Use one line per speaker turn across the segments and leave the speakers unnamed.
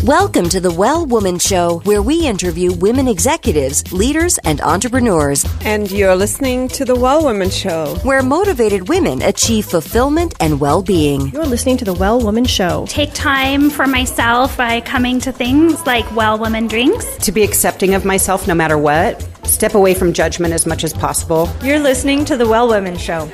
Welcome to the Well Woman Show, where we interview women executives, leaders, and entrepreneurs.
And you're listening to the Well Woman Show,
where motivated women achieve fulfillment and well-being.
You're listening to the Well Woman Show.
Take time for myself by coming to things like Well Woman Drinks.
To be accepting of myself no matter what. Step away from judgment as much as possible.
You're listening to the Well Woman Show.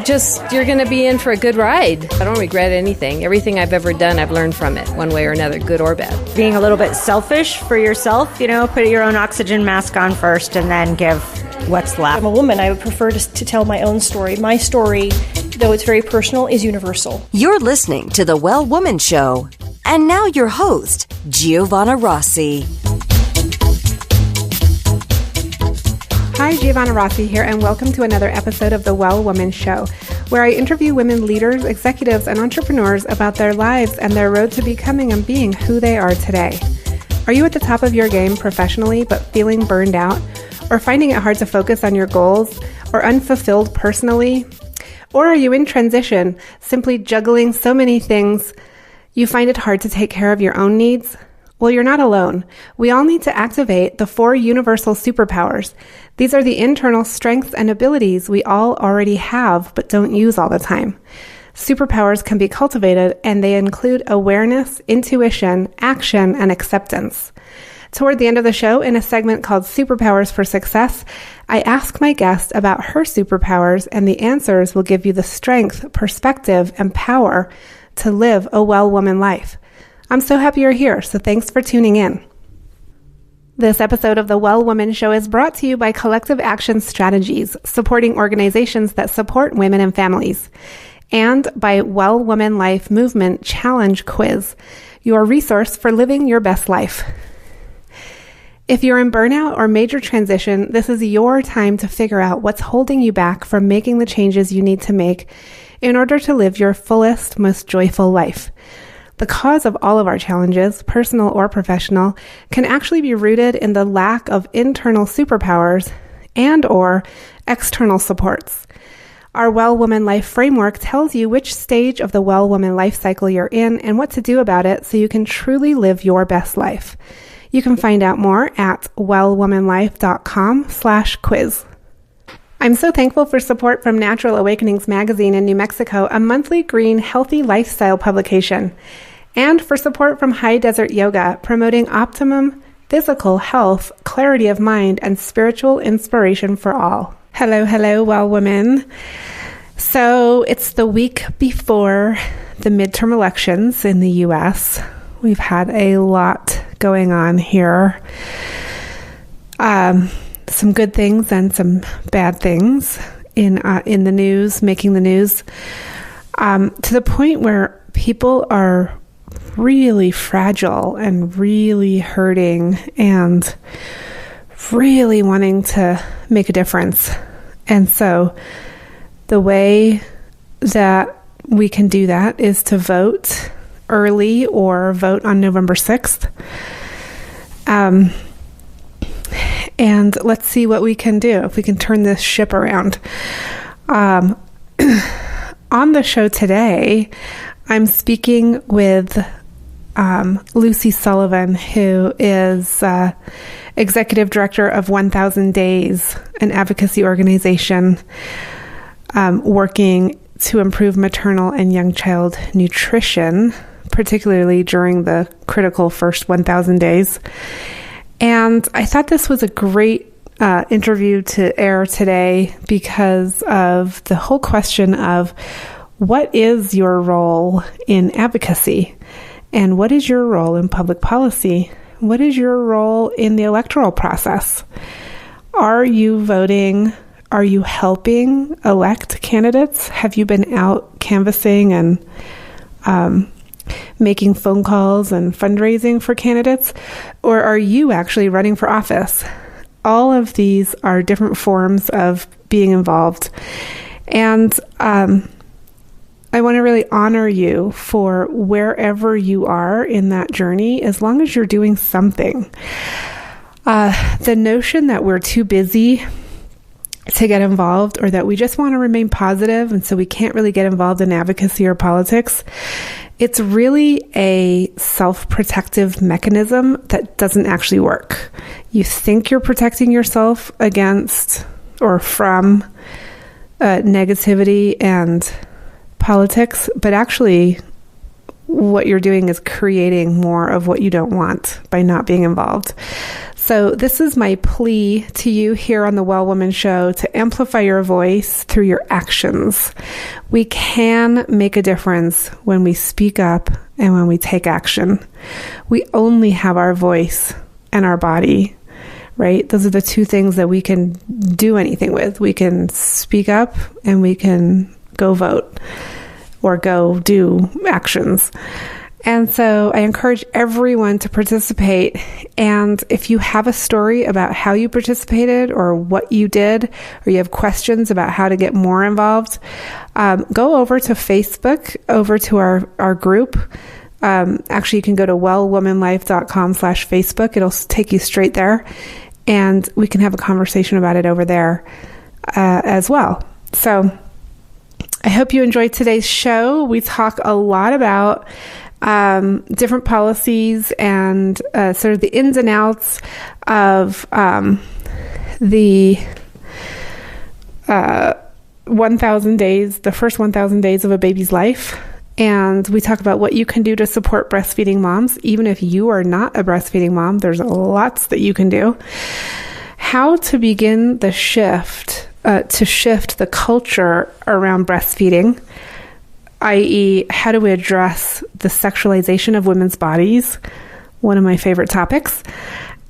You're going to be in for a good ride. I don't regret anything. Everything I've ever done, I've learned from it, one way or another, good or bad.
Being a little bit selfish for yourself, put your own oxygen mask on first and then give what's left.
I'm a woman. I would prefer to tell my own story. My story, though it's very personal, is universal.
You're listening to the Well Woman Show. And now your host, Giovanna Rossi.
Hi, Giovanna Rossi here, and welcome to another episode of The Well Woman Show, where I interview women leaders, executives, and entrepreneurs about their lives and their road to becoming and being who they are today. Are you at the top of your game professionally but feeling burned out, or finding it hard to focus on your goals, or unfulfilled personally? Or are you in transition, simply juggling so many things you find it hard to take care of your own needs? Well, you're not alone. We all need to activate the 4 universal superpowers. These are the internal strengths and abilities we all already have but don't use all the time. Superpowers can be cultivated, and they include awareness, intuition, action, and acceptance. Toward the end of the show, in a segment called Superpowers for Success, I ask my guest about her superpowers, and the answers will give you the strength, perspective, and power to live a well-woman life. I'm so happy you're here, so thanks for tuning in. This episode of the Well Woman Show is brought to you by Collective Action Strategies, supporting organizations that support women and families, and by Well Woman Life Movement Challenge Quiz, your resource for living your best life. If you're in burnout or major transition, this is your time to figure out what's holding you back from making the changes you need to make in order to live your fullest, most joyful life. The cause of all of our challenges, personal or professional, can actually be rooted in the lack of internal superpowers and or external supports. Our Well Woman Life framework tells you which stage of the Well Woman life cycle you're in and what to do about it so you can truly live your best life. You can find out more at wellwomanlife.com/quiz. I'm so thankful for support from Natural Awakenings magazine in New Mexico, a monthly green, healthy lifestyle publication, and for support from High Desert Yoga, promoting optimum physical health, clarity of mind, and spiritual inspiration for all. Hello, well women. So it's the week before the midterm elections in the U.S. We've had a lot going on here. Some good things and some bad things in the news, making the news, to the point where people are really fragile and really hurting and really wanting to make a difference. And so the way that we can do that is to vote early or vote on November 6th. And let's see what we can do, if we can turn this ship around. On the show today, I'm speaking with Lucy Sullivan, who is Executive Director of 1,000 Days, an advocacy organization working to improve maternal and young child nutrition, particularly during the critical first 1,000 days. And I thought this was a great interview to air today because of the whole question of what is your role in advocacy? And what is your role in public policy? What is your role in the electoral process? Are you voting? Are you helping elect candidates? Have you been out canvassing and making phone calls and fundraising for candidates? Or are you actually running for office? All of these are different forms of being involved. And I want to really honor you for wherever you are in that journey, as long as you're doing something. The notion that we're too busy to get involved, or that we just want to remain positive and so we can't really get involved in advocacy or politics, it's really a self-protective mechanism that doesn't actually work. You think you're protecting yourself against or from negativity and politics, but actually what you're doing is creating more of what you don't want by not being involved. So this is my plea to you here on the Well Woman Show to amplify your voice through your actions. We can make a difference when we speak up and when we take action. We only have our voice and our body, right? Those are the two things that we can do anything with. We can speak up and we can go vote or go do actions. And so I encourage everyone to participate. And if you have a story about how you participated or what you did, or you have questions about how to get more involved, go over to Facebook, over to our group. Actually, you can go to wellwomanlife.com/Facebook. It'll take you straight there. And we can have a conversation about it over there as well. So I hope you enjoyed today's show. We talk a lot about different policies and sort of the ins and outs of the 1,000 days, the first 1,000 days of a baby's life. And we talk about what you can do to support breastfeeding moms. Even if you are not a breastfeeding mom, there's lots that you can do. How to begin the shift, to shift the culture around breastfeeding, i.e., how do we address the sexualization of women's bodies? One of my favorite topics.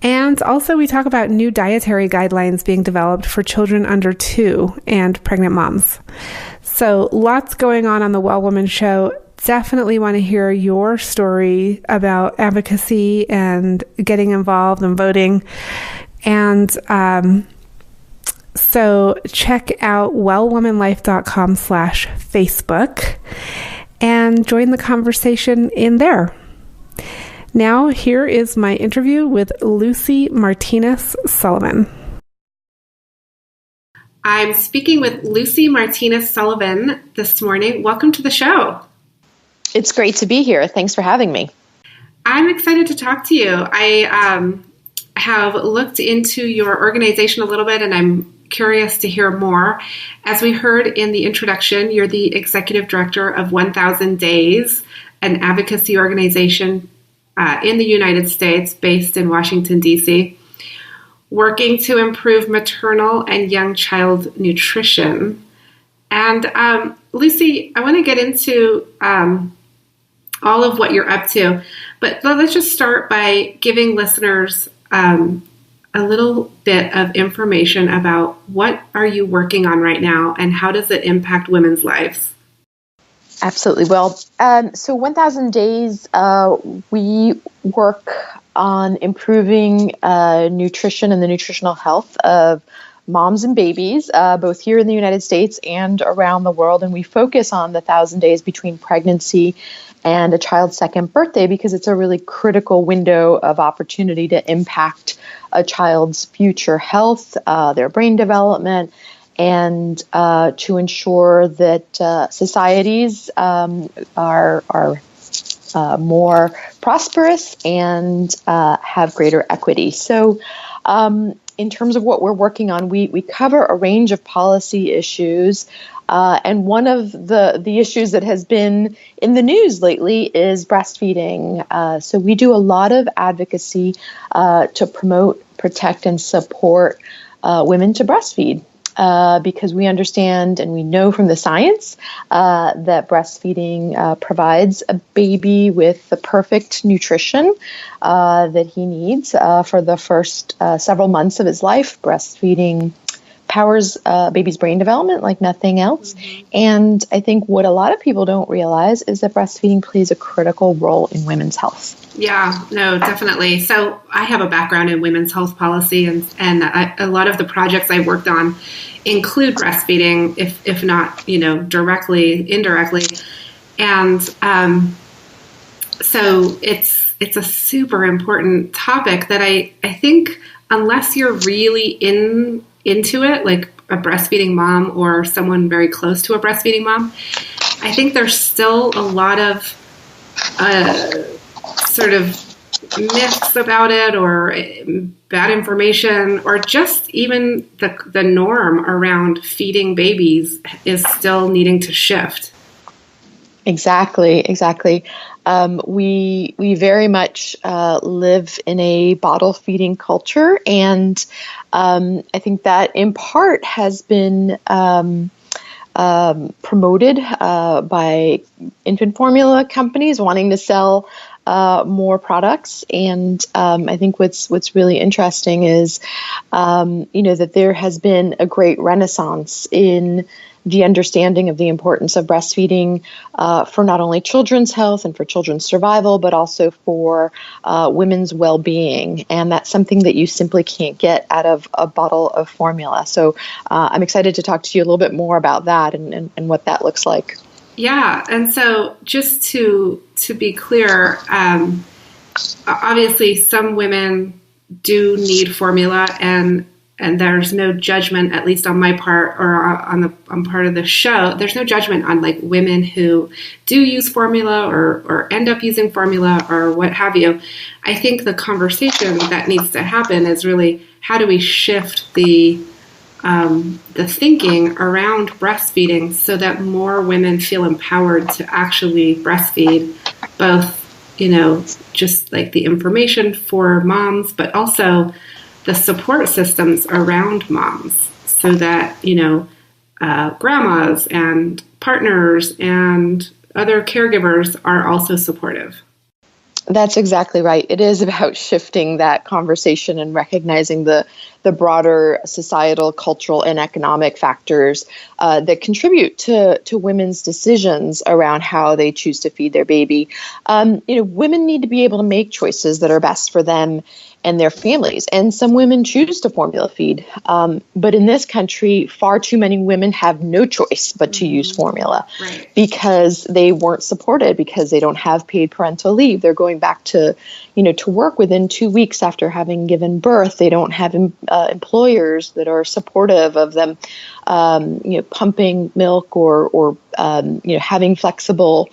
And also we talk about new dietary guidelines being developed for children under 2 and pregnant moms. So lots going on the Well Woman Show. Definitely want to hear your story about advocacy and getting involved and voting. And so check out wellwomanlife.com/Facebook and join the conversation in there. Now, here is my interview with Lucy Martinez Sullivan. I'm speaking with Lucy Martinez Sullivan this morning. Welcome to the show.
It's great to be here. Thanks for having me.
I'm excited to talk to you. I have looked into your organization a little bit, and I'm curious to hear more. As we heard in the introduction, you're the executive director of 1,000 Days, an advocacy organization in the United States based in Washington, D.C., working to improve maternal and young child nutrition. And Lucy, I want to get into all of what you're up to, but let's just start by giving listeners a little bit of information about what are you working on right now and how does it impact women's lives?
Absolutely. Well, so 1,000 Days, we work on improving nutrition and the nutritional health of moms and babies, both here in the United States and around the world. And we focus on the 1,000 days between pregnancy and a child's second birthday because it's a really critical window of opportunity to impact a child's future health, their brain development, and to ensure that societies are more prosperous and have greater equity. So in terms of what we're working on, we cover a range of policy issues. And one of the issues that has been in the news lately is breastfeeding. So we do a lot of advocacy to promote, protect, and support women to breastfeed. Because we understand and we know from the science that breastfeeding provides a baby with the perfect nutrition that he needs for the first several months of his life. Breastfeeding powers baby's brain development like nothing else. Mm-hmm. And I think what a lot of people don't realize is that breastfeeding plays a critical role in women's health.
Yeah, no, definitely. So I have a background in women's health policy, and a lot of the projects I worked on include breastfeeding, if not, directly, indirectly. And so it's a super important topic that I think unless you're really into it, like a breastfeeding mom or someone very close to a breastfeeding mom, I think there's still a lot of
sort of myths about it, or bad information, or just even the norm around feeding babies is still needing to shift.
Exactly. We very much live in a bottle feeding culture, and I think that in part has been promoted by infant formula companies wanting to sell more products. And I think what's really interesting is, that there has been a great renaissance in the understanding of the importance of breastfeeding for not only children's health and for children's survival, but also for women's well-being. And that's something that you simply can't get out of a bottle of formula. So I'm excited to talk to you a little bit more about that and what that looks like.
Yeah. And so just to be clear, obviously some women do need formula, and there's no judgment, at least on my part or on part of the show. There's no judgment on like women who do use formula or end up using formula or what have you. I think the conversation that needs to happen is really, how do we shift the thinking around breastfeeding so that more women feel empowered to actually breastfeed, both, just like the information for moms, but also the support systems around moms, so that, grandmas and partners and other caregivers are also supportive.
That's exactly right. It is about shifting that conversation and recognizing the broader societal, cultural, and economic factors that contribute to women's decisions around how they choose to feed their baby. Women need to be able to make choices that are best for them and their families. And some women choose to formula feed. But in this country, far too many women have no choice but to use formula, right, because they weren't supported, because they don't have paid parental leave. They're going back to work within 2 weeks after having given birth. They don't have employers that are supportive of them, pumping milk or having flexible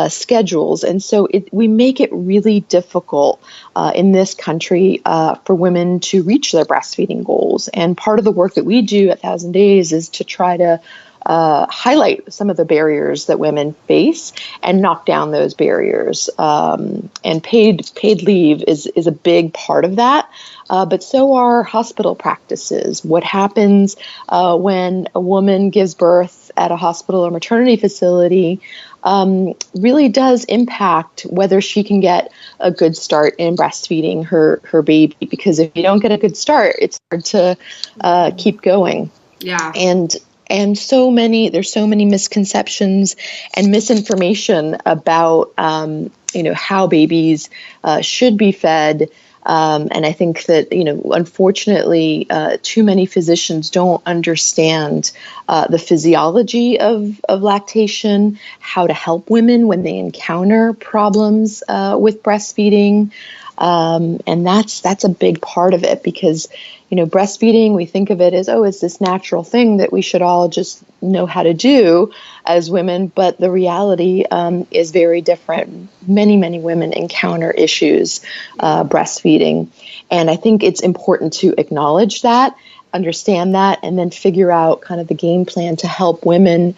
schedules. And so we make it really difficult in this country for women to reach their breastfeeding goals. And part of the work that we do at 1,000 Days is to try to highlight some of the barriers that women face and knock down those barriers. And paid leave is a big part of that. But so are hospital practices. What happens when a woman gives birth at a hospital or maternity facility really does impact whether she can get a good start in breastfeeding her baby. Because if you don't get a good start, it's hard to keep going.
Yeah.
And there's so many misconceptions and misinformation about, how babies should be fed. And I think that, unfortunately, too many physicians don't understand the physiology of lactation, how to help women when they encounter problems with breastfeeding. And that's a big part of it, because breastfeeding, we think of it as, it's this natural thing that we should all just know how to do as women. But the reality is very different. Many, many women encounter issues breastfeeding. And I think it's important to acknowledge that, understand that, and then figure out kind of the game plan to help women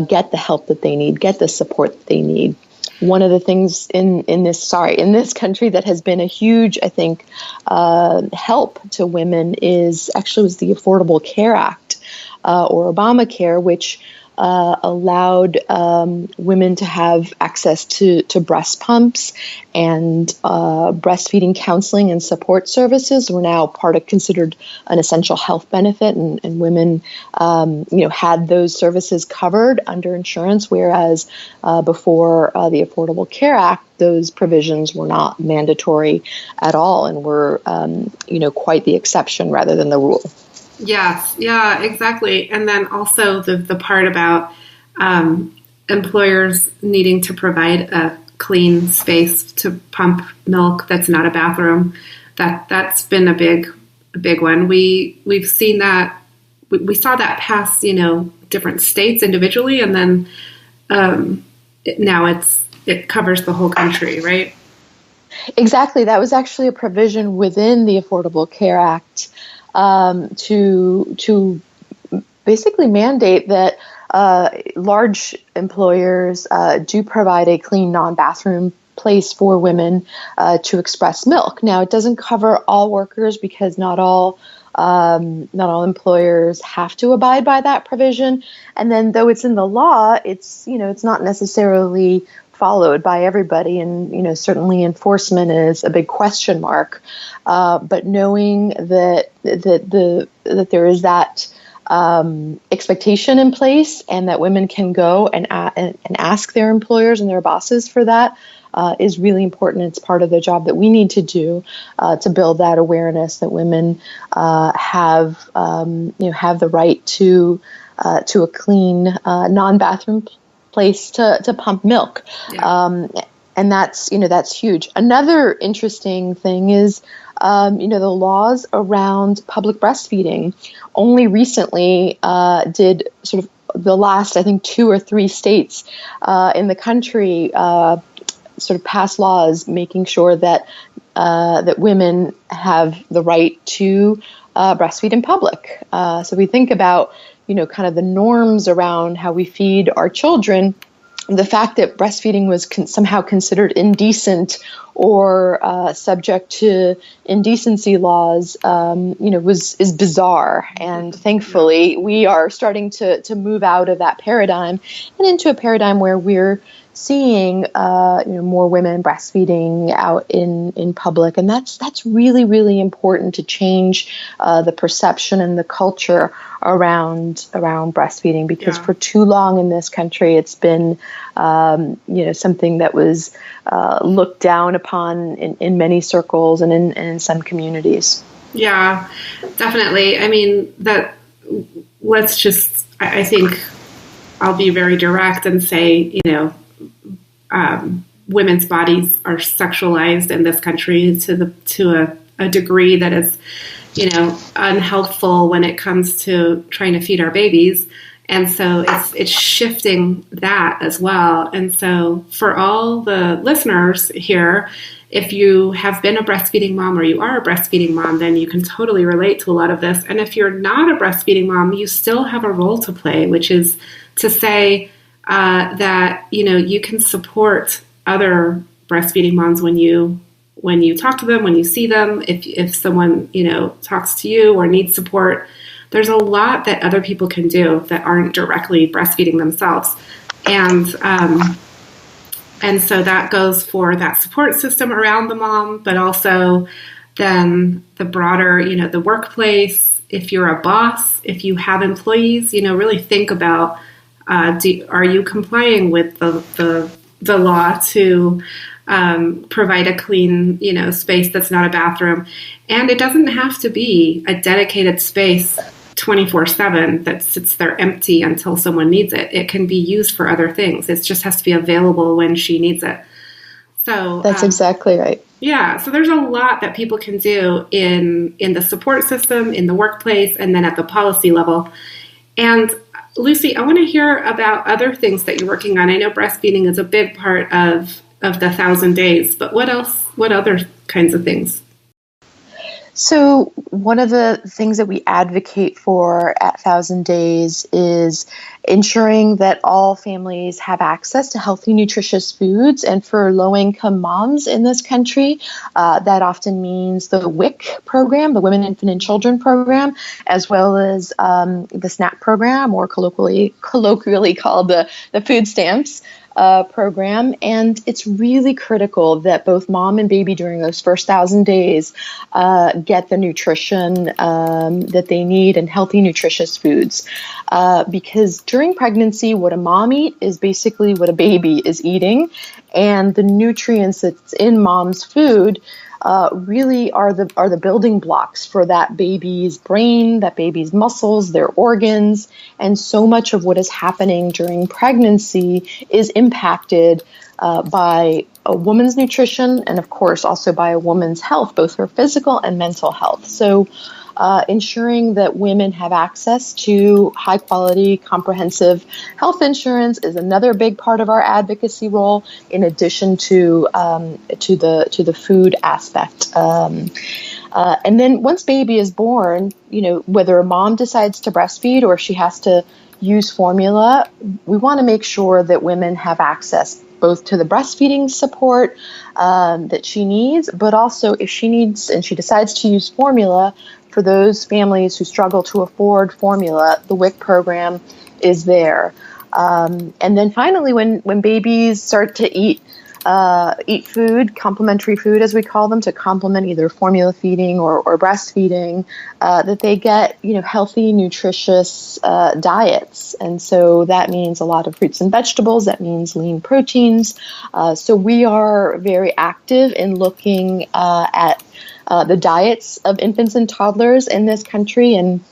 get the help that they need, get the support that they need. One of the things in this country that has been a huge, I think, help to women was the Affordable Care Act, or Obamacare, which allowed women to have access to breast pumps, and breastfeeding counseling and support services were now considered an essential health benefit, and women had those services covered under insurance, whereas before the Affordable Care Act, those provisions were not mandatory at all and were quite the exception rather than the rule.
Yes, yeah, exactly. And then also the part about employers needing to provide a clean space to pump milk that's not a bathroom. That's been a big one. We've seen that. We saw that pass, different states individually, and then now it's it covers the whole country, right?
Exactly. That was actually a provision within the Affordable Care Act to basically mandate that large employers do provide a clean non-bathroom place for women to express milk. Now, it doesn't cover all workers because not all employers have to abide by that provision. And then, though it's in the law, it's not necessarily followed by everybody, and certainly enforcement is a big question mark. But knowing that there is that expectation in place, and that women can go and ask their employers and their bosses for that is really important. It's part of the job that we need to do to build that awareness that women have the right to a clean non-bathroom place to pump milk. Yeah. And that's huge. Another interesting thing is, the laws around public breastfeeding. Only recently did sort of the last, I think, 2 or 3 states in the country sort of pass laws making sure that women have the right to breastfeed in public. So we think about kind of the norms around how we feed our children. The fact that breastfeeding was somehow considered indecent or subject to indecency laws, is bizarre. And thankfully, we are starting to move out of that paradigm and into a paradigm where we're seeing more women breastfeeding out in public, and that's really, really important to change the perception and the culture around breastfeeding, because for too long in this country it's been something that was looked down upon in many circles and in some communities.
Yeah, definitely. I mean, I think I'll be very direct and say, women's bodies are sexualized in this country to a degree that is, unhelpful when it comes to trying to feed our babies. And so it's shifting that as well. And so for all the listeners here, if you have been a breastfeeding mom or you are a breastfeeding mom, then you can totally relate to a lot of this. And if you're not a breastfeeding mom, you still have a role to play, which is to say that, you can support other breastfeeding moms when you talk to them, when you see them, if someone, talks to you or needs support. There's a lot that other people can do that aren't directly breastfeeding themselves. And so that goes for that support system around the mom, but also then the broader, the workplace. If you're a boss, if you have employees, really think about, are you complying with the law to provide a clean, space that's not a bathroom. And it doesn't have to be a dedicated space 24/7 that sits there empty until someone needs it. It can be used for other things. It just has to be available when she needs it. So
that's exactly right.
Yeah. So there's a lot that people can do in the support system, in the workplace, and then at the policy level. And Lucy, I want to hear about other things that you're working on. I know breastfeeding is a big part of the 1,000 days, but what else? What other kinds of things?
So one of the things that we advocate for at 1,000 Days is ensuring that all families have access to healthy, nutritious foods. And for low-income moms in this country, that often means the WIC program, the Women, Infant, and Children program, as well as the SNAP program, or colloquially called the food stamps program. And it's really critical that both mom and baby during those first 1,000 days get the nutrition that they need and healthy, nutritious foods. Because during pregnancy, what a mom eats is basically what a baby is eating. And the nutrients that's in mom's food really are the building blocks for that baby's brain, that baby's muscles, their organs, and so much of what is happening during pregnancy is impacted by a woman's nutrition and, of course, also by a woman's health, both her physical and mental health. So ensuring that women have access to high quality, comprehensive health insurance is another big part of our advocacy role, in addition to the food aspect. And then once baby is born, whether a mom decides to breastfeed or she has to use formula, we want to make sure that women have access both to the breastfeeding support that she needs, but also if she needs and she decides to use formula, for those families who struggle to afford formula, the WIC program is there. And then finally, when babies start to eat food, complementary food as we call them, to complement either formula feeding or breastfeeding, that they get healthy, nutritious diets. And so that means a lot of fruits and vegetables. That means lean proteins. So we are very active in looking at the diets of infants and toddlers in this country. And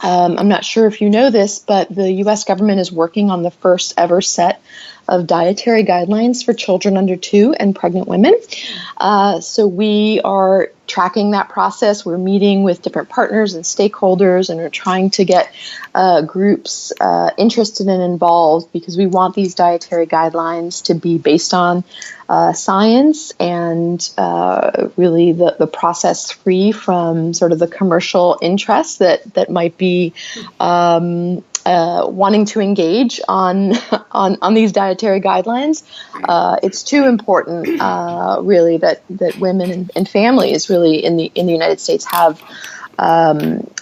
I'm not sure if you know this, but the U.S. government is working on the first ever set of dietary guidelines for children under 2 and pregnant women. So we are tracking that process. We're meeting with different partners and stakeholders, and we're trying to get groups interested and involved, because we want these dietary guidelines to be based on science and really the process free from sort of the commercial interests that might be wanting to engage on these dietary guidelines. It's too important, really, that women and families really in the United States have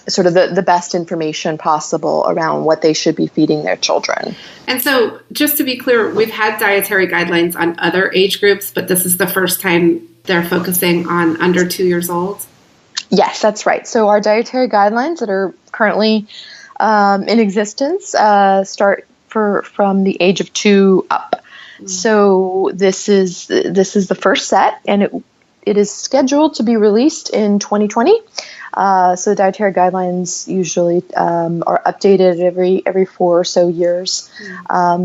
sort of the best information possible around what they should be feeding their children.
And so, just to be clear, we've had dietary guidelines on other age groups, but this is the first time they're focusing on under 2 years old?
Yes, that's right. So our dietary guidelines that are currently in existence start from the age of 2 up. So this is the first set, and it is scheduled to be released in 2020. So the dietary guidelines usually are updated every 4 or so years.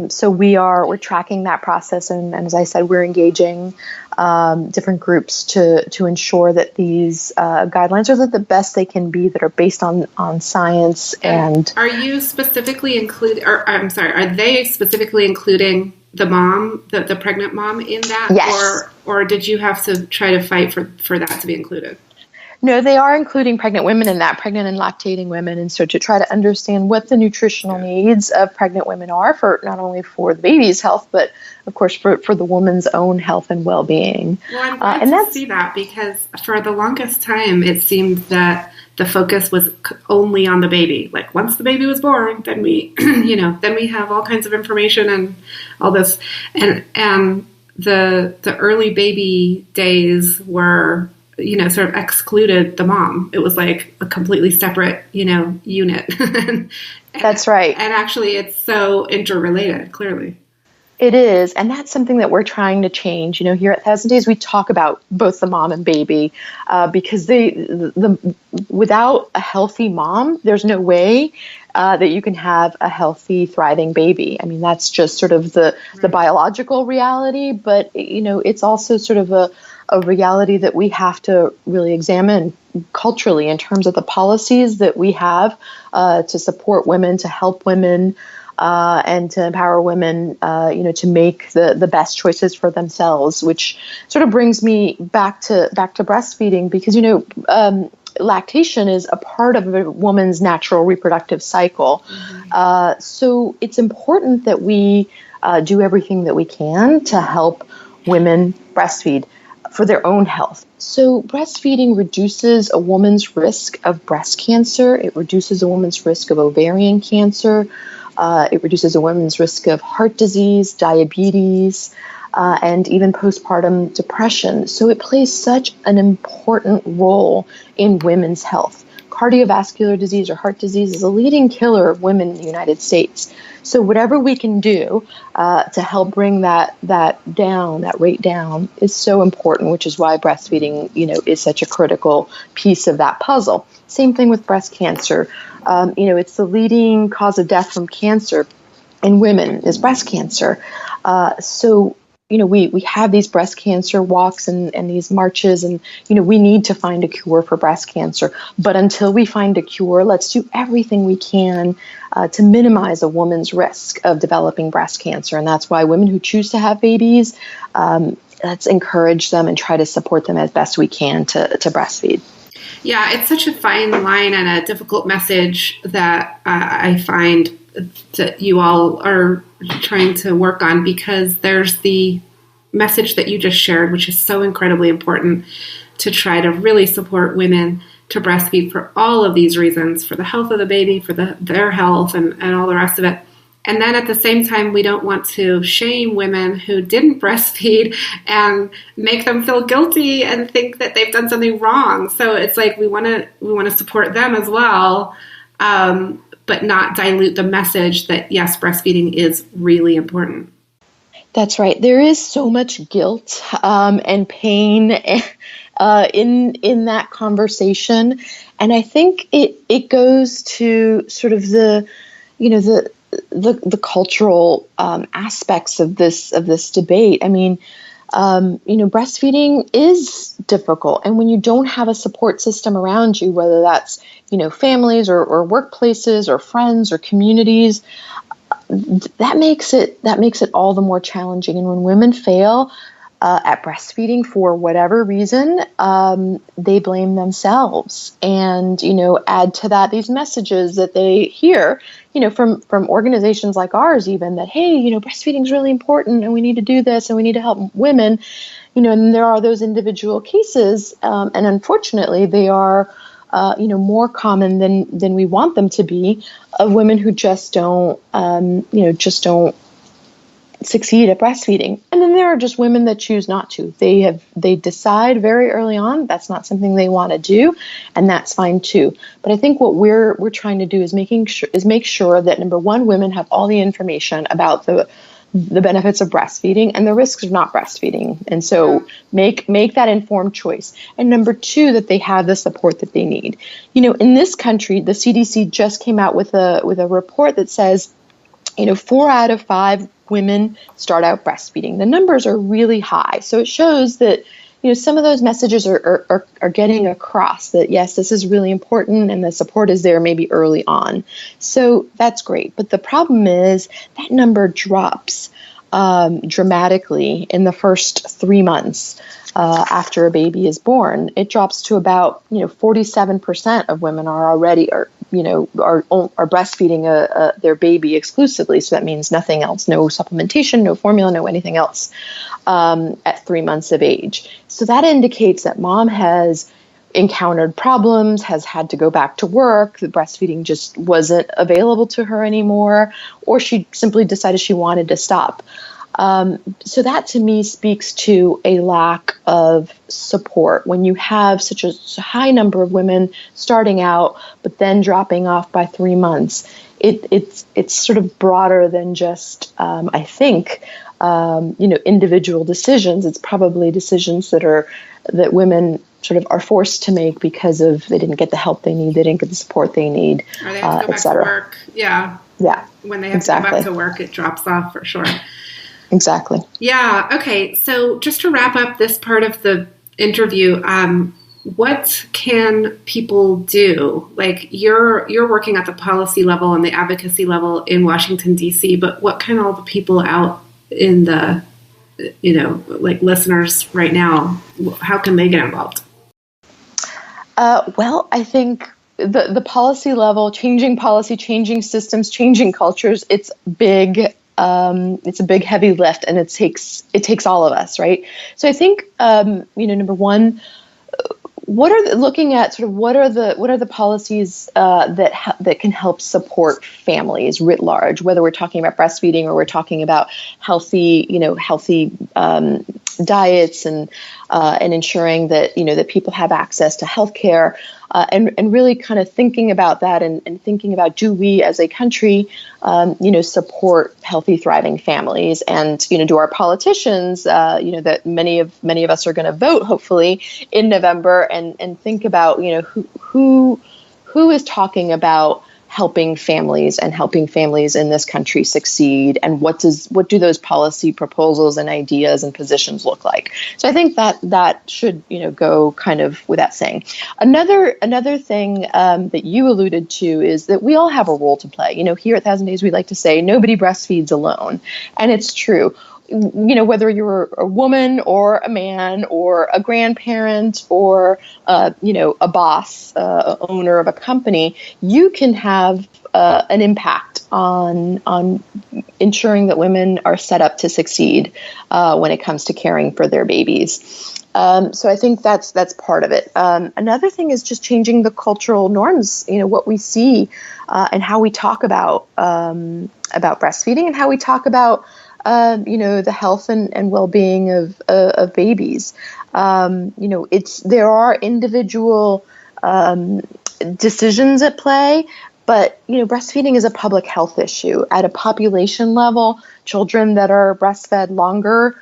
So we're tracking that process, and as I said, we're engaging different groups to ensure that these guidelines are the best they can be, that are based on science. And
are you specifically are they specifically including the mom, the pregnant mom in that?
Yes.
Or did you have to try to fight for that to be included?
No, they are including pregnant women in that, pregnant and lactating women. And so to try to understand what the nutritional needs of pregnant women are, for not only for the baby's health, but of course for the woman's own health and well-being.
Well, I'm glad to see that, because for the longest time it seemed that the focus was only on the baby. Like once the baby was born, then we, then we have all kinds of information and all this. And the early baby days were, sort of excluded the mom. It was like a completely separate, unit.
That's right.
And actually it's so interrelated, clearly.
It is, and that's something that we're trying to change. Here at 1,000 Days, we talk about both the mom and baby because without a healthy mom, there's no way that you can have a healthy, thriving baby. I mean, that's just sort of the biological reality, but it's also sort of a reality that we have to really examine culturally in terms of the policies that we have to support women, to help women. And to empower women, to make the best choices for themselves, which sort of brings me back to breastfeeding, because lactation is a part of a woman's natural reproductive cycle. Mm-hmm. So it's important that we do everything that we can to help women breastfeed for their own health. So breastfeeding reduces a woman's risk of breast cancer. It reduces a woman's risk of ovarian cancer. It reduces a woman's risk of heart disease, diabetes, and even postpartum depression. So it plays such an important role in women's health. Cardiovascular disease or heart disease is a leading killer of women in the United States. So whatever we can do to help bring that rate down is so important, which is why breastfeeding, is such a critical piece of that puzzle. Same thing with breast cancer. It's the leading cause of death from cancer in women is breast cancer. So we have these breast cancer walks and these marches, and, we need to find a cure for breast cancer. But until we find a cure, let's do everything we can to minimize a woman's risk of developing breast cancer. And that's why women who choose to have babies, let's encourage them and try to support them as best we can to breastfeed.
Yeah, it's such a fine line and a difficult message that I find that you all are trying to work on, because there's the message that you just shared, which is so incredibly important, to try to really support women to breastfeed for all of these reasons, for the health of the baby, for their health, and all the rest of it. And then at the same time, we don't want to shame women who didn't breastfeed and make them feel guilty and think that they've done something wrong. So it's like we want to support them as well, but not dilute the message that, yes, breastfeeding is really important.
That's right. There is so much guilt and pain in that conversation, and I think it goes to sort of the cultural aspects of this debate. I mean, breastfeeding is difficult, and when you don't have a support system around you, whether that's families or workplaces or friends or communities, that makes it all the more challenging. And when women fail at breastfeeding for whatever reason, they blame themselves, and add to that these messages that they hear, from organizations like ours, even, that, hey, breastfeeding is really important, and we need to do this, and we need to help women, and there are those individual cases, and unfortunately, they are more common than we want them to be, of women who just don't succeed at breastfeeding. And then there are just women that choose not to. They decide very early on that's not something they want to do, and that's fine too. But I think what we're trying to do is make sure that, number one, women have all the information about the benefits of breastfeeding and the risks of not breastfeeding. And so make that informed choice. And number two, that they have the support that they need. In this country, the CDC just came out with a report that says, 4 out of 5 women start out breastfeeding. The numbers are really high. So it shows that, some of those messages are getting across that, yes, this is really important, and the support is there maybe early on. So that's great. But the problem is that number drops dramatically in the first 3 months after a baby is born. It drops to about 47% of women are already are breastfeeding their baby exclusively. So that means nothing else, no supplementation, no formula, no anything else at 3 months of age. So that indicates that mom has encountered problems, has had to go back to work, the breastfeeding just wasn't available to her anymore, or she simply decided she wanted to stop. So that to me speaks to a lack of support. When you have such a high number of women starting out, but then dropping off by 3 months, it's sort of broader than just, I think, individual decisions. It's probably decisions that women sort of are forced to make because of they didn't get the help they need, they didn't get the support they need,
or they have to go back to work. Yeah. When they have to go back to work, it drops off for sure.
Exactly.
Yeah. Okay. So just to wrap up this part of the interview, what can people do? Like you're working at the policy level and the advocacy level in Washington, D.C., but what can all the people out in the, like listeners right now, how can they get involved?
Well, I think the policy level, changing policy, changing systems, changing cultures, it's big. It's a big, heavy lift, and it takes all of us, right? So I think, number one, what are the policies that can help support families writ large, whether we're talking about breastfeeding or we're talking about healthy diets and ensuring that that people have access to healthcare, and really kind of thinking about that and thinking about, do we as a country support healthy, thriving families, and do our politicians that many of us are going to vote hopefully in November, and think about who is talking about helping families and helping families in this country succeed, and what do those policy proposals and ideas and positions look like. So I think that should go kind of without saying. Another thing that you alluded to is that we all have a role to play. Here at 1,000 Days we like to say nobody breastfeeds alone, and it's true. Whether you're a woman or a man or a grandparent or, a boss, owner of a company, you can have an impact on ensuring that women are set up to succeed when it comes to caring for their babies. So I think that's part of it. Another thing is just changing the cultural norms, what we see and how we talk about breastfeeding and how we talk about the health and well-being of babies. There are individual decisions at play, but breastfeeding is a public health issue at a population level. Children that are breastfed longer,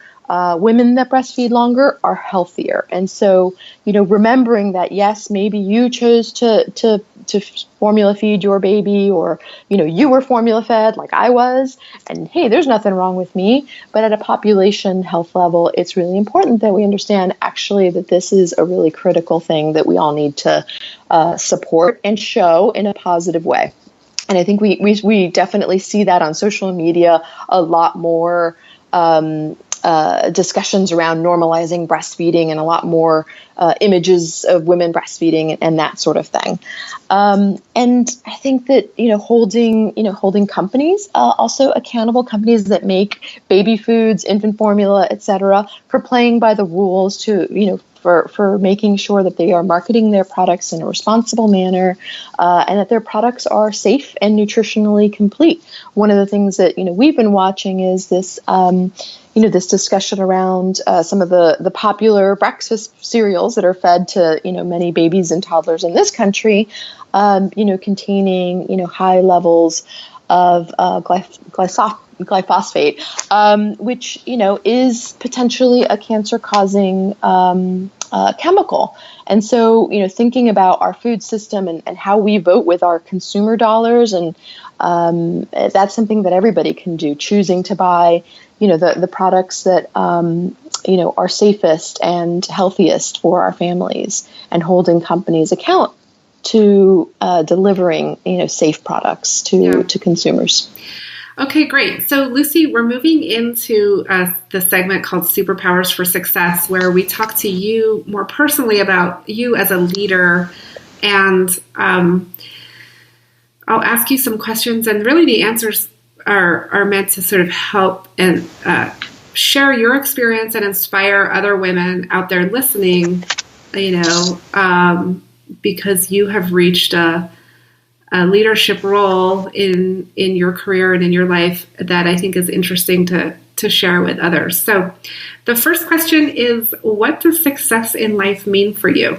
women that breastfeed longer are healthier. And so, remembering that, yes, maybe you chose to formula feed your baby, or, you were formula fed like I was, and hey, there's nothing wrong with me. But at a population health level, it's really important that we understand actually that this is a really critical thing that we all need to support and show in a positive way. And I think we definitely see that on social media a lot more. Discussions around normalizing breastfeeding and a lot more images of women breastfeeding and that sort of thing. And I think that, holding companies, also accountable companies that make baby foods, infant formula, et cetera, for playing by the rules to, for making sure that they are marketing their products in a responsible manner and that their products are safe and nutritionally complete. One of the things that, we've been watching is this, this discussion around some of the popular breakfast cereals that are fed to, many babies and toddlers in this country, containing, high levels of glyphosate, which, is potentially a cancer-causing chemical. And so, thinking about our food system and how we vote with our consumer dollars, and that's something that everybody can do, choosing to buy, the products that, are safest and healthiest for our families, and holding companies account to delivering, safe products to consumers.
Okay, great. So, Lucy, we're moving into the segment called Superpowers for Success, where we talk to you more personally about you as a leader. And I'll ask you some questions, and really the answers are meant to sort of help and share your experience and inspire other women out there listening, because you have reached a leadership role in your career and in your life that I think is interesting to share with others. So the first question is, what does success in life mean for you?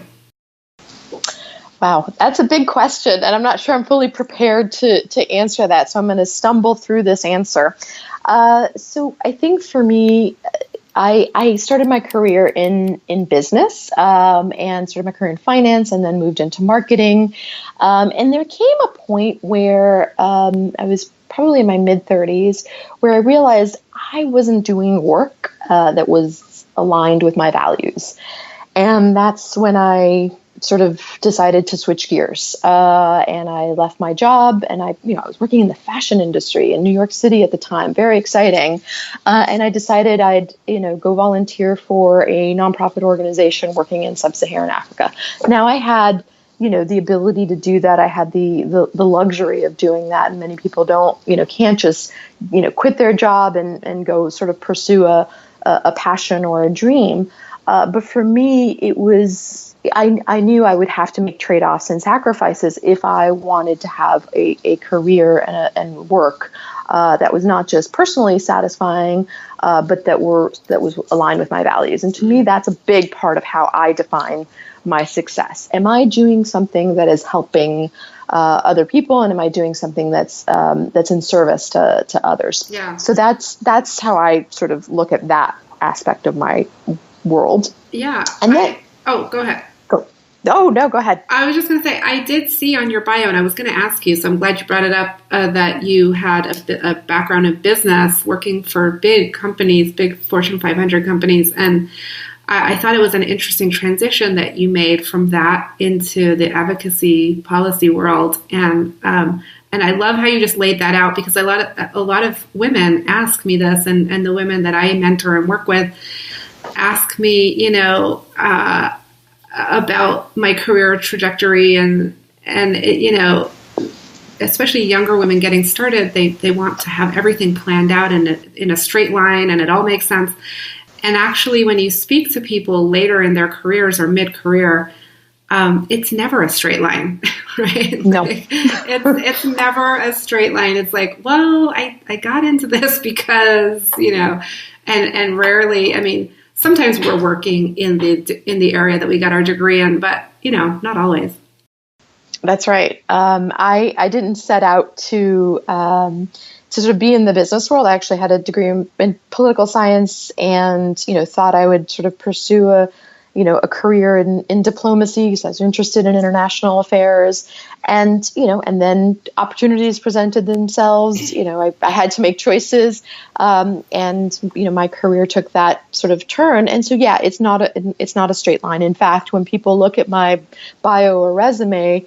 Wow, that's a big question, and I'm not sure I'm fully prepared to answer that, so I'm going to stumble through this answer. So I think for me, I started my career in business and started my career in finance, and then moved into marketing. And there came a point where I was probably in my mid-30s where I realized I wasn't doing work that was aligned with my values. And that's when I sort of decided to switch gears. And I left my job, and I was working in the fashion industry in New York City at the time, very exciting. And I decided I'd, go volunteer for a nonprofit organization working in sub-Saharan Africa. Now I had, the ability to do that. I had the luxury of doing that. And many people can't just, quit their job and go sort of pursue a passion or a dream. But for me, it was, I knew I would have to make trade-offs and sacrifices if I wanted to have a career and work that was not just personally satisfying, but that was aligned with my values. And to me, that's a big part of how I define my success. Am I doing something that is helping other people, and am I doing something that's in service to others?
Yeah.
So that's how I sort of look at that aspect of my world.
Yeah.
And then,
go ahead.
Oh, no, go ahead.
I was just going to say, I did see on your bio, and I was going to ask you, so I'm glad you brought it up, that you had a background in business working for big companies, big Fortune 500 companies. And I thought it was an interesting transition that you made from that into the advocacy policy world. And I love how you just laid that out, because a lot of women ask me this, and the women that I mentor and work with ask me, about my career trajectory, and especially younger women getting started, they want to have everything planned out in a straight line, and it all makes sense. And actually, when you speak to people later in their careers or mid-career, it's never a straight line, right?
No.
It's never a straight line. It's like, well, I got into this because, and rarely, I mean, sometimes we're working in the area that we got our degree in, but, not always.
That's right. I didn't set out to sort of be in the business world. I actually had a degree in political science, and thought I would sort of pursue a career in diplomacy, because I was interested in international affairs, and then opportunities presented themselves. I had to make choices, and my career took that sort of turn. And so, yeah, it's not a straight line. In fact, when people look at my bio or resume,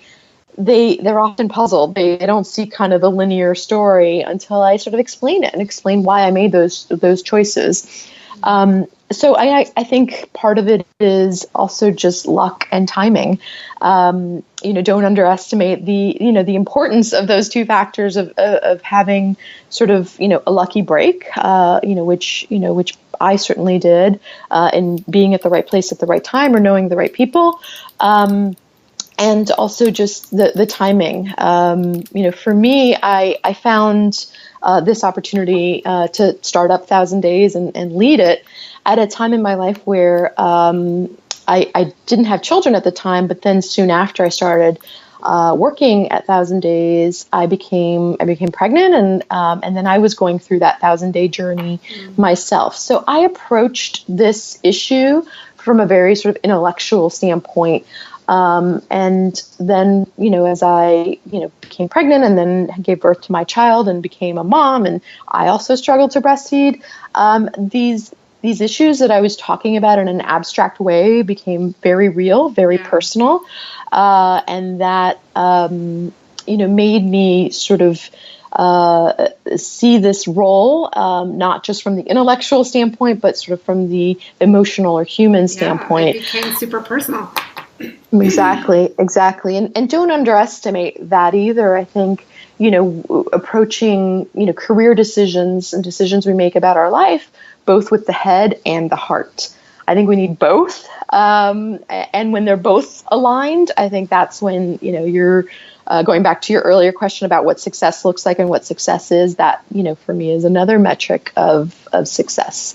they're often puzzled. They don't see kind of a linear story until I sort of explain it and explain why I made those choices. So I think part of it is also just luck and timing. Don't underestimate the importance of those two factors of having sort of a lucky break, which I certainly did, in being at the right place at the right time, or knowing the right people. And also just the timing. For me, I found this opportunity to start up 1,000 Days and lead it at a time in my life where I didn't have children at the time, but then soon after I started working at 1,000 Days, I became pregnant, and then I was going through that 1,000-day journey myself. So I approached this issue from a very sort of intellectual standpoint. And then, as I, became pregnant and then gave birth to my child and became a mom, and I also struggled to breastfeed, these issues that I was talking about in an abstract way became very real, very personal, and that, made me sort of see this role, not just from the intellectual standpoint, but sort of from the emotional or human standpoint.
It became super personal.
Exactly. And don't underestimate that either. I think, approaching, career decisions and decisions we make about our life, both with the head and the heart. I think we need both. And when they're both aligned, I think that's when, you're going back to your earlier question about what success looks like and what success is. That, for me is another metric of success.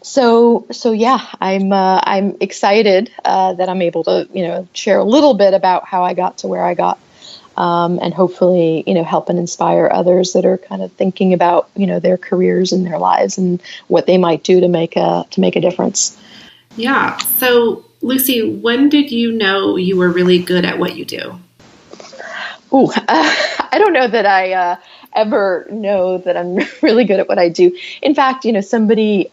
So yeah, I'm excited that I'm able to share a little bit about how I got to where I got, and hopefully help and inspire others that are kind of thinking about their careers and their lives and what they might do to make a difference. Yeah.
So Lucy, when did you know you were really good at what you do?
Ooh, I don't know that I ever know that I'm really good at what I do. In fact, somebody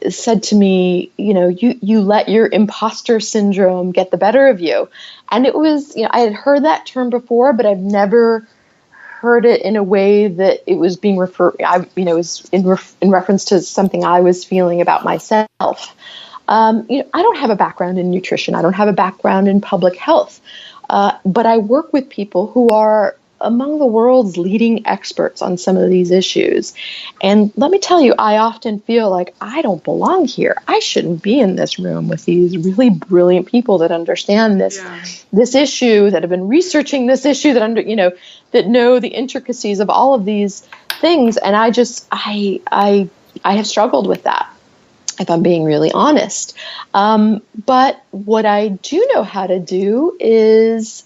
said to me, you let your imposter syndrome get the better of you. And it was, I had heard that term before, but I've never heard it in a way that it was being it was in reference to something I was feeling about myself. I don't have a background in nutrition. I don't have a background in public health. But I work with people who are among the world's leading experts on some of these issues. And let me tell you, I often feel like I don't belong here. I shouldn't be in this room with these really brilliant people that understand this issue, that have been researching this issue, that know the intricacies of all of these things. And I have struggled with that. if I'm being really honest. But what I do know how to do is,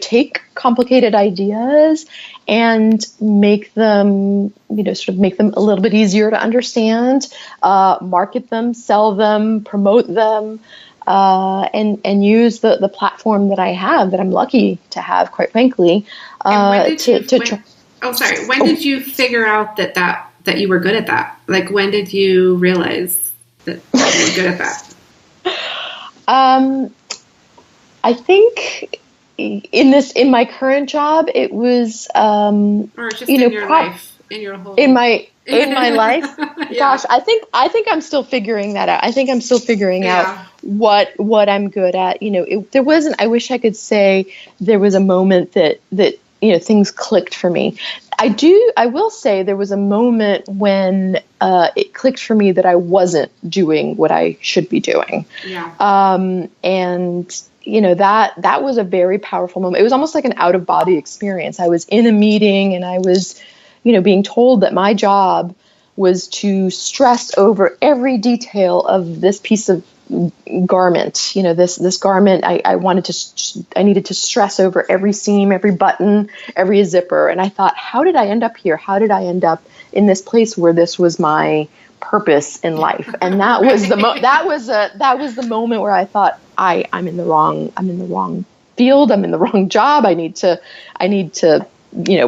take complicated ideas and make them, sort of make them a little bit easier to understand, market them, sell them, promote them, and use the platform that I have, that I'm lucky to have, quite frankly,
when did you figure out that you were good at that? Like, when did you realize that you were good at that?
I think in my current job, it was,
or just in your life, in
my life.
Yeah.
Gosh, I think I'm still figuring that out. I think I'm still figuring out what I'm good at. There wasn't, I wish I could say there was a moment that things clicked for me. I will say there was a moment when it clicked for me that I wasn't doing what I should be doing.
Yeah.
And that was a very powerful moment. It was almost like an out of body experience. I was in a meeting and I was, being told that my job was to stress over every detail of this piece of garment. This garment, I needed to stress over every seam, every button, every zipper. And I thought, how did I end up here? How did I end up in this place where this was my purpose in life? And that was that was the moment where I thought, I'm in the wrong field. I'm in the wrong job. I need to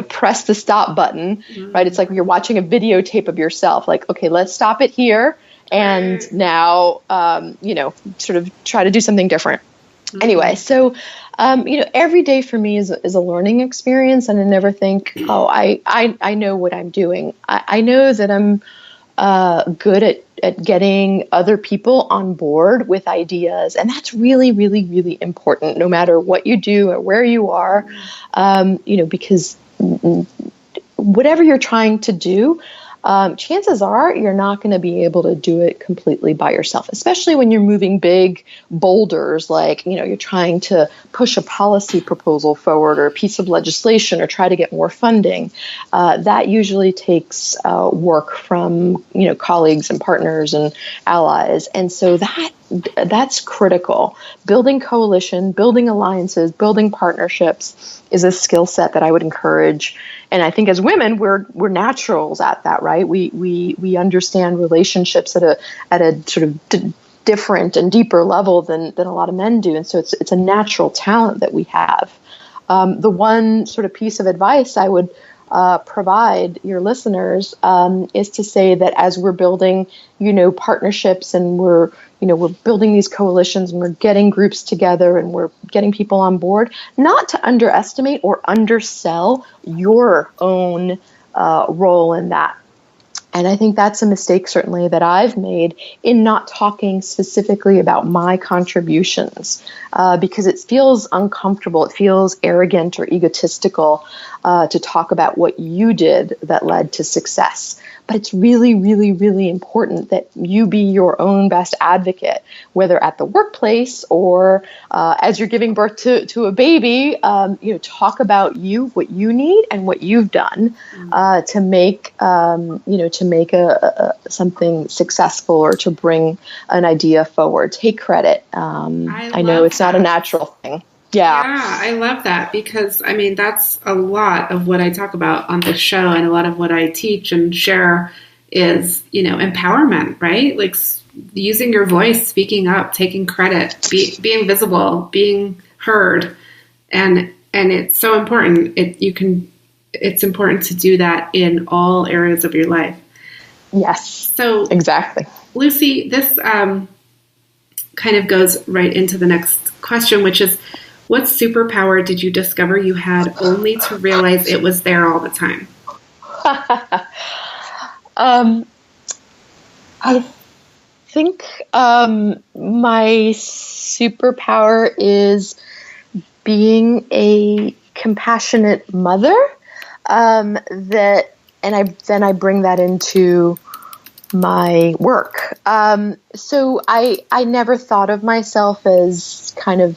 press the stop button, right? It's like you're watching a videotape of yourself. Like, okay, let's stop it here. And now, sort of try to do something different. Mm-hmm. Anyway, so, every day for me is a learning experience, and I never think, I know what I'm doing. I know that I'm good at getting other people on board with ideas, and that's really, really, really important, no matter what you do or where you are, because whatever you're trying to do, chances are you're not going to be able to do it completely by yourself, especially when you're moving big boulders, like, you're trying to push a policy proposal forward or a piece of legislation or try to get more funding. That usually takes work from, colleagues and partners and allies. And so that's critical. Building coalition, building alliances, building partnerships is a skill set that I would encourage. And I think as women, we're naturals at that, right? We understand relationships at a sort of different and deeper level than a lot of men do. And so it's a natural talent that we have. The one sort of piece of advice I would provide your listeners is to say that as we're building, partnerships, and we're building these coalitions, and we're getting groups together, and we're getting people on board, not to underestimate or undersell your own role in that. And I think that's a mistake, certainly, that I've made in not talking specifically about my contributions, because it feels uncomfortable. It feels arrogant or egotistical to talk about what you did that led to success. But it's really, really, really important that you be your own best advocate, whether at the workplace or as you're giving birth to a baby. Talk about what you need and what you've done to make something successful, or to bring an idea forward. Take credit. I know it's not a natural thing. Yeah,
I love that, because that's a lot of what I talk about on this show, and a lot of what I teach and share is, empowerment, right? Like using your voice, speaking up, taking credit, being visible, being heard. And it's so important. It's important to do that in all areas of your life.
Yes.
So
exactly.
Lucy, this kind of goes right into the next question, which is, what superpower did you discover you had only to realize it was there all the time?
I think my superpower is being a compassionate mother. I bring that into my work. So I never thought of myself as kind of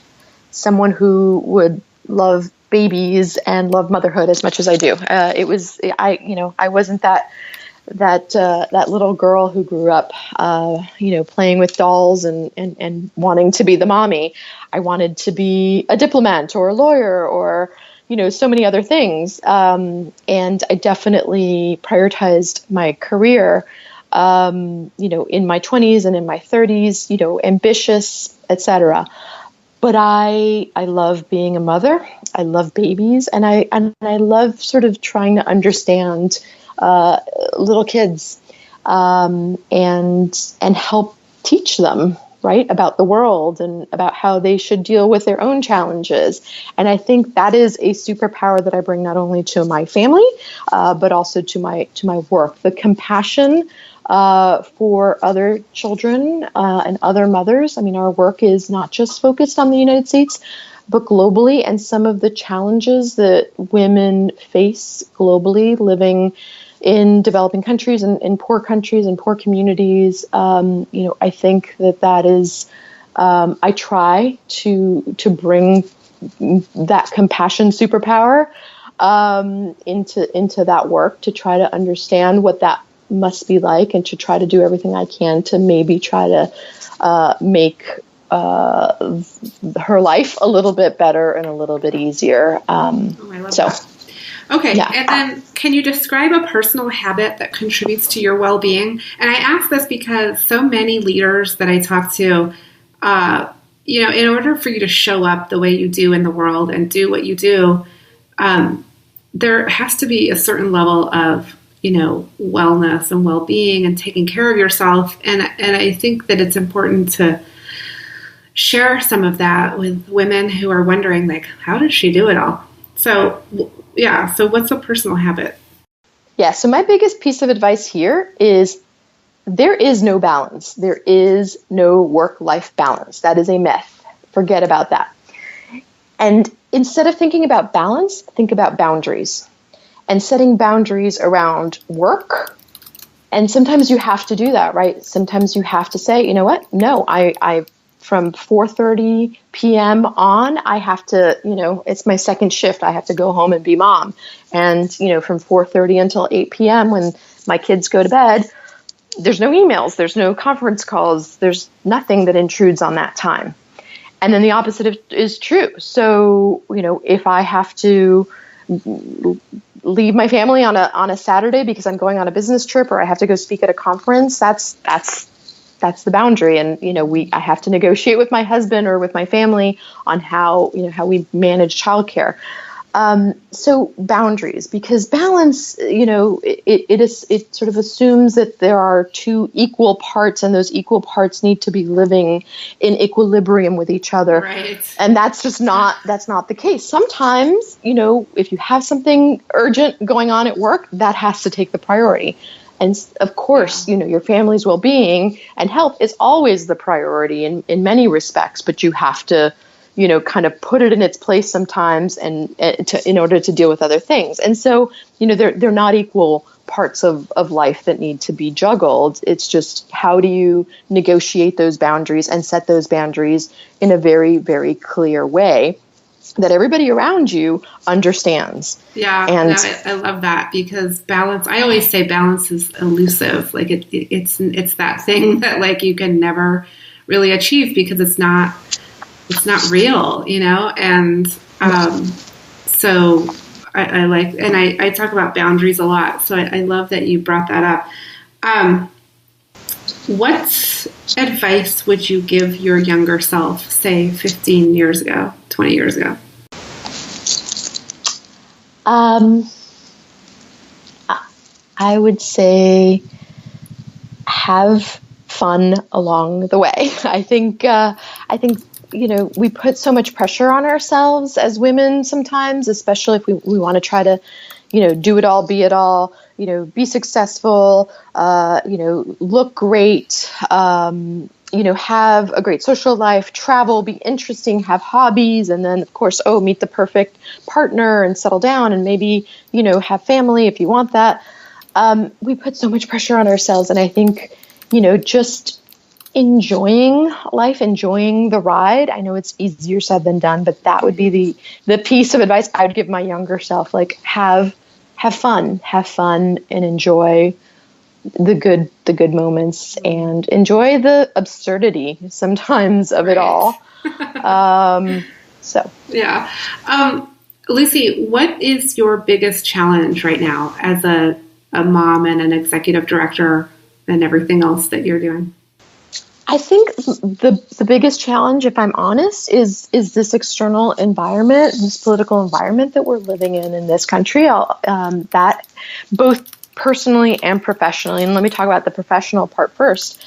someone who would love babies and love motherhood as much as I do. I wasn't that little girl who grew up, playing with dolls and wanting to be the mommy. I wanted to be a diplomat or a lawyer or, so many other things. And I definitely prioritized my career, in my 20s and in my 30s, ambitious, etc. But I love being a mother. I love babies, and I love sort of trying to understand little kids and help teach them, right, about the world and about how they should deal with their own challenges. And I think that is a superpower that I bring not only to my family, but also to my work. The compassion for other children and other mothers. I mean, our work is not just focused on the United States, but globally, and some of the challenges that women face globally, living in developing countries and in poor countries and poor communities. I think that is, I try to bring that compassion superpower into that work, to try to understand what that must be like, and to try to do everything I can to maybe try to make her life a little bit better and a little bit easier.
I love that. Okay, yeah. And then can you describe a personal habit that contributes to your well-being? And I ask this because so many leaders that I talk to, in order for you to show up the way you do in the world and do what you do, there has to be a certain level of wellness and well-being and taking care of yourself. And I think that it's important to share some of that with women who are wondering, like, how does she do it all? So what's a personal habit?
Yeah, so my biggest piece of advice here is there is no balance. There is no work-life balance. That is a myth. Forget about that. And instead of thinking about balance, think about boundaries. And setting boundaries around work. And sometimes you have to do that, right? Sometimes you have to say, you know what? No, I from 4:30 p.m. on, I have to, it's my second shift. I have to go home and be mom. And, from 4:30 until 8 p.m. when my kids go to bed, there's no emails, there's no conference calls, there's nothing that intrudes on that time. And then the opposite is true. So, if I have to leave my family on a Saturday because I'm going on a business trip or I have to go speak at a conference, that's the boundary. And, I have to negotiate with my husband or with my family on how we manage childcare. So boundaries, because balance, it sort of assumes that there are two equal parts, and those equal parts need to be living in equilibrium with each other.
Right.
And that's not the case. Sometimes, if you have something urgent going on at work, that has to take the priority. And of course, your family's well-being and health is always the priority in many respects, but you have to kind of put it in its place sometimes, and in order to deal with other things. And so, they're not equal parts of life that need to be juggled. It's just, how do you negotiate those boundaries and set those boundaries in a very, very clear way that everybody around you understands.
Yeah, and I love that, because balance, I always say balance is elusive. Like it's that thing that like you can never really achieve because it's not real, and so I like, and I talk about boundaries a lot, so I love that you brought that up. What advice would you give your younger self, say 15 years ago, 20 years ago?
I would say have fun along the way. I think we put so much pressure on ourselves as women sometimes, especially if we want to try to, do it all, be it all, be successful, look great, have a great social life, travel, be interesting, have hobbies, and then of course, meet the perfect partner and settle down and maybe, have family if you want that. We put so much pressure on ourselves. And I think, just enjoying life, enjoying the ride. I know it's easier said than done, but that would be the piece of advice I would give my younger self. Like have fun and enjoy the good moments and enjoy the absurdity sometimes of it all.
Yeah. Lucy, what is your biggest challenge right now as a mom and an executive director and everything else that you're doing?
I think the biggest challenge, if I'm honest, is this external environment, this political environment that we're living in this country, that both personally and professionally. And let me talk about the professional part first.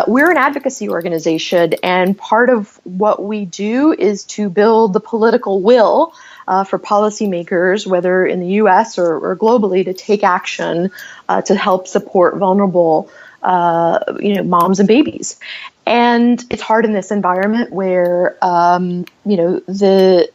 We're an advocacy organization, and part of what we do is to build the political will for policymakers, whether in the U.S. or globally, to take action to help support vulnerable moms and babies. And it's hard in this environment where, the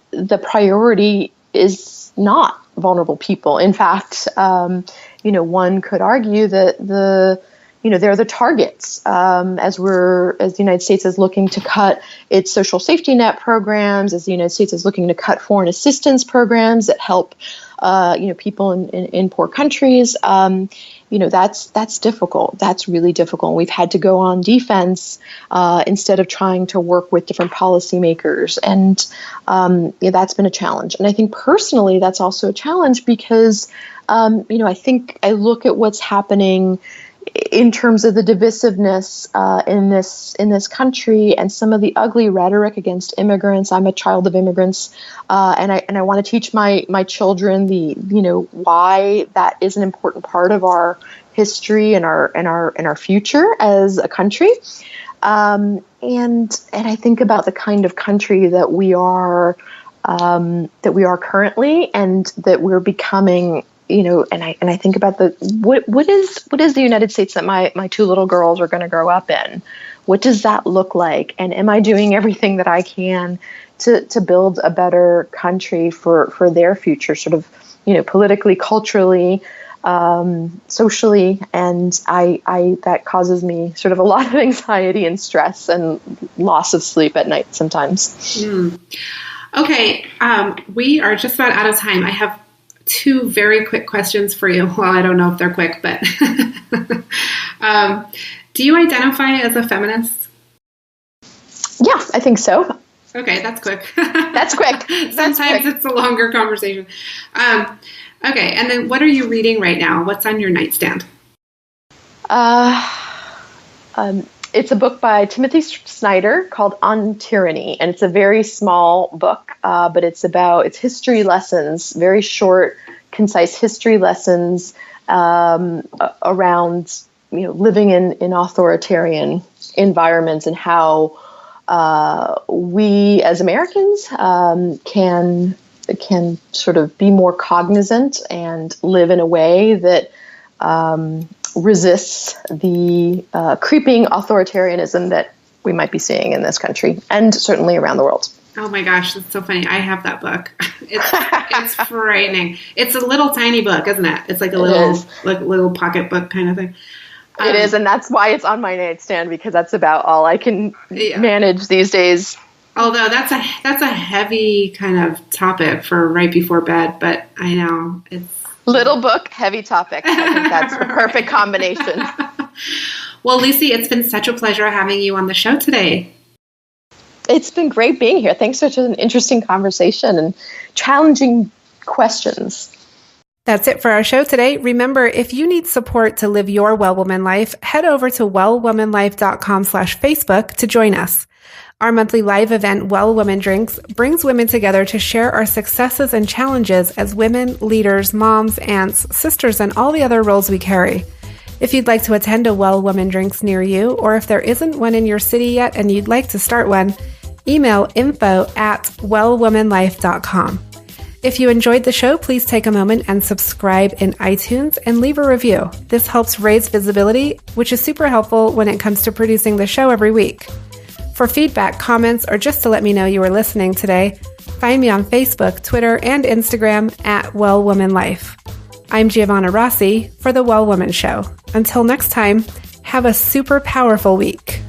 priority is not vulnerable people. In fact, one could argue that they're the targets as the United States is looking to cut its social safety net programs, as the United States is looking to cut foreign assistance programs that help people in poor countries. That's difficult. That's really difficult. We've had to go on defense instead of trying to work with different policymakers, and that's been a challenge. And I think personally, that's also a challenge because I think I look at what's happening in terms of the divisiveness in this country and some of the ugly rhetoric against immigrants. I'm a child of immigrants, and I want to teach my children why that is an important part of our history and our future as a country. And I think about the kind of country that we are currently and that we're becoming. And I think about what is the United States that my two little girls are going to grow up in? What does that look like? And am I doing everything that I can to build a better country for their future, sort of, politically, culturally, socially? And I that causes me sort of a lot of anxiety and stress and loss of sleep at night sometimes.
Okay, we are just about out of time. I have two very quick questions for you. Well, I don't know if they're quick, but do you identify as a feminist?
Yeah, I think so.
Okay, that's quick.
That's quick.
Sometimes it's a longer conversation. Okay, and then what are you reading right now? What's on your nightstand?
It's a book by Timothy Snyder called On Tyranny, and it's a very small book, but it's history lessons, very short, concise history lessons around living in authoritarian environments and how we as Americans can sort of be more cognizant and live in a way that resists the creeping authoritarianism that we might be seeing in this country and certainly around the world.
Oh my gosh, that's so funny. I have that book. It's frightening. It's a little tiny book, isn't it? It's like a little pocketbook kind of thing.
It is, and that's why it's on my nightstand, because that's about all I can manage these days.
Although that's a heavy kind of topic for right before bed, but I know it's
little book, heavy topic. I think that's the perfect combination.
Well, Lucy, it's been such a pleasure having you on the show today.
It's been great being here. Thanks for such an interesting conversation and challenging questions.
That's it for our show today. Remember, if you need support to live your Well Woman life, head over to wellwomanlife.com/Facebook to join us. Our monthly live event, Well Woman Drinks, brings women together to share our successes and challenges as women, leaders, moms, aunts, sisters, and all the other roles we carry. If you'd like to attend a Well Woman Drinks near you, or if there isn't one in your city yet and you'd like to start one, email info@wellwomanlife.com. If you enjoyed the show, please take a moment and subscribe in iTunes and leave a review. This helps raise visibility, which is super helpful when it comes to producing the show every week. For feedback, comments, or just to let me know you were listening today, find me on Facebook, Twitter, and Instagram @WellWomanLife. I'm Giovanna Rossi for The Well Woman Show. Until next time, have a super powerful week.